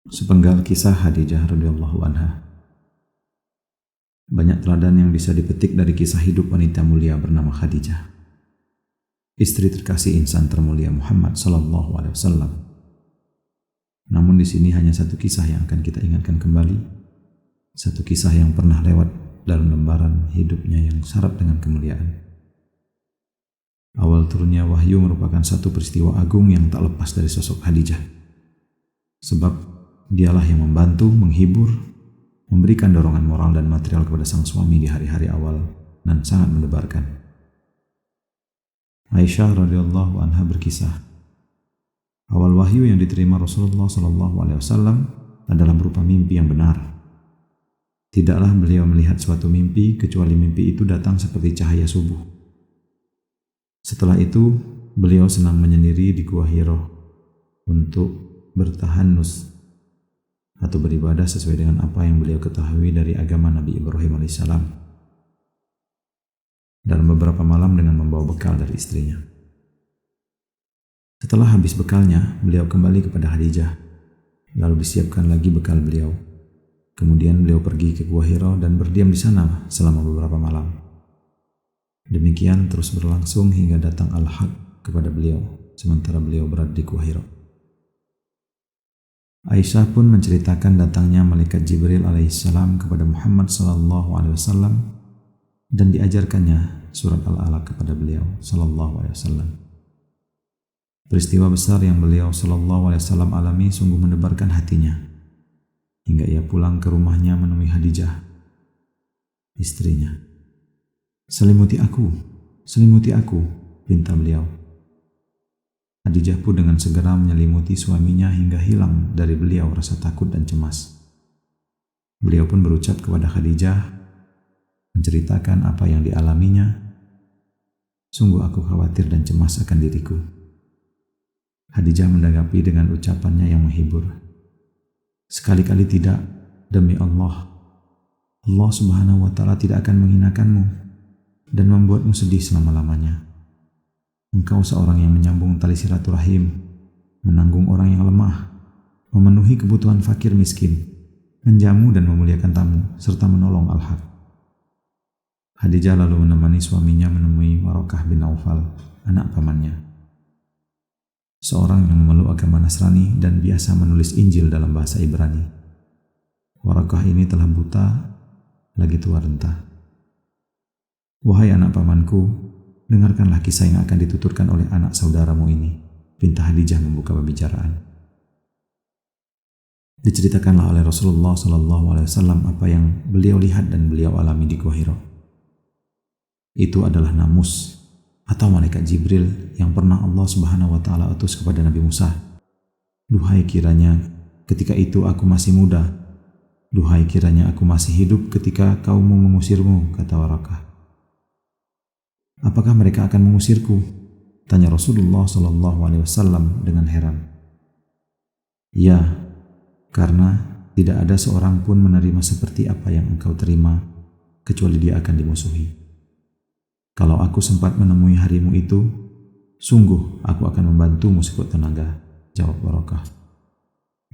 Sepenggal kisah Khadijah radhiyallahu anha. Banyak teladan yang bisa dipetik dari kisah hidup wanita mulia bernama Khadijah, istri terkasih insan termulia Muhammad sallallahu alaihi wasallam. Namun di sini hanya satu kisah yang akan kita ingatkan kembali, satu kisah yang pernah lewat dalam lembaran hidupnya yang syarat dengan kemuliaan. Awal turunnya wahyu merupakan satu peristiwa agung yang tak lepas dari sosok Khadijah, sebab dialah yang membantu, menghibur, memberikan dorongan moral dan material kepada sang suami di hari-hari awal dan sangat mendebarkan. Aisyah radhiyallahu anha berkisah, awal wahyu yang diterima Rasulullah SAW adalah berupa mimpi yang benar. Tidaklah beliau melihat suatu mimpi kecuali mimpi itu datang seperti cahaya subuh. Setelah itu, beliau senang menyendiri di Gua Hiro untuk bertahanus atau beribadah sesuai dengan apa yang beliau ketahui dari agama Nabi Ibrahim alaihissalam, dalam beberapa malam dengan membawa bekal dari istrinya. Setelah habis bekalnya, beliau kembali kepada Khadijah, lalu disiapkan lagi bekal beliau. Kemudian beliau pergi ke Gua Hiro dan berdiam di sana selama beberapa malam. Demikian terus berlangsung hingga datang Al-Haq kepada beliau, sementara beliau berada di Gua Hiro. Aisyah pun menceritakan datangnya malaikat Jibril alaihissalam kepada Muhammad sallallahu alaihi wasallam dan diajarkannya surat Al-Alaq kepada beliau sallallahu alaihi wasallam. Peristiwa besar yang beliau sallallahu alaihi wasallam alami sungguh mendebarkan hatinya, hingga ia pulang ke rumahnya menemui Khadijah, istrinya. Selimuti aku, pinta beliau. Khadijah pun dengan segera menyelimuti suaminya hingga hilang dari beliau rasa takut dan cemas. Beliau pun berucap kepada Khadijah, menceritakan apa yang dialaminya. Sungguh aku khawatir dan cemas akan diriku. Khadijah menanggapi dengan ucapannya yang menghibur. Sekali-kali tidak, demi Allah. Allah subhanahu wa ta'ala tidak akan menghinakanmu dan membuatmu sedih selama-lamanya. Engkau seorang yang menyambung tali silaturahim, menanggung orang yang lemah, memenuhi kebutuhan fakir miskin, menjamu dan memuliakan tamu, serta menolong Al-Haq. Khadijah lalu menemani suaminya menemui Waraqah bin Naufal, anak pamannya, seorang yang memeluk agama Nasrani dan biasa menulis Injil dalam bahasa Ibrani. Waraqah ini telah buta, lagi tua renta. Wahai anak pamanku, dengarkanlah kisah yang akan dituturkan oleh anak saudaramu ini, pinta Khadijah membuka pembicaraan. Diceritakanlah oleh Rasulullah SAW apa yang beliau lihat dan beliau alami di Gua Hiro. Itu adalah namus atau malaikat Jibril yang pernah Allah Subhanahu wa Ta'ala utus kepada Nabi Musa. Duhai kiranya ketika itu aku masih muda, duhai kiranya aku masih hidup ketika kaummu mengusirmu, kata Waraqah. Apakah mereka akan mengusirku? Tanya Rasulullah SAW dengan heran. Ya, karena tidak ada seorang pun menerima seperti apa yang engkau terima, kecuali dia akan dimusuhi. Kalau aku sempat menemui harimu itu, sungguh aku akan membantumu sekuat tenaga, jawab Waraqah.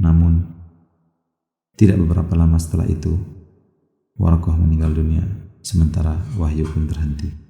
Namun, tidak beberapa lama setelah itu, Waraqah meninggal dunia, sementara wahyu pun terhenti.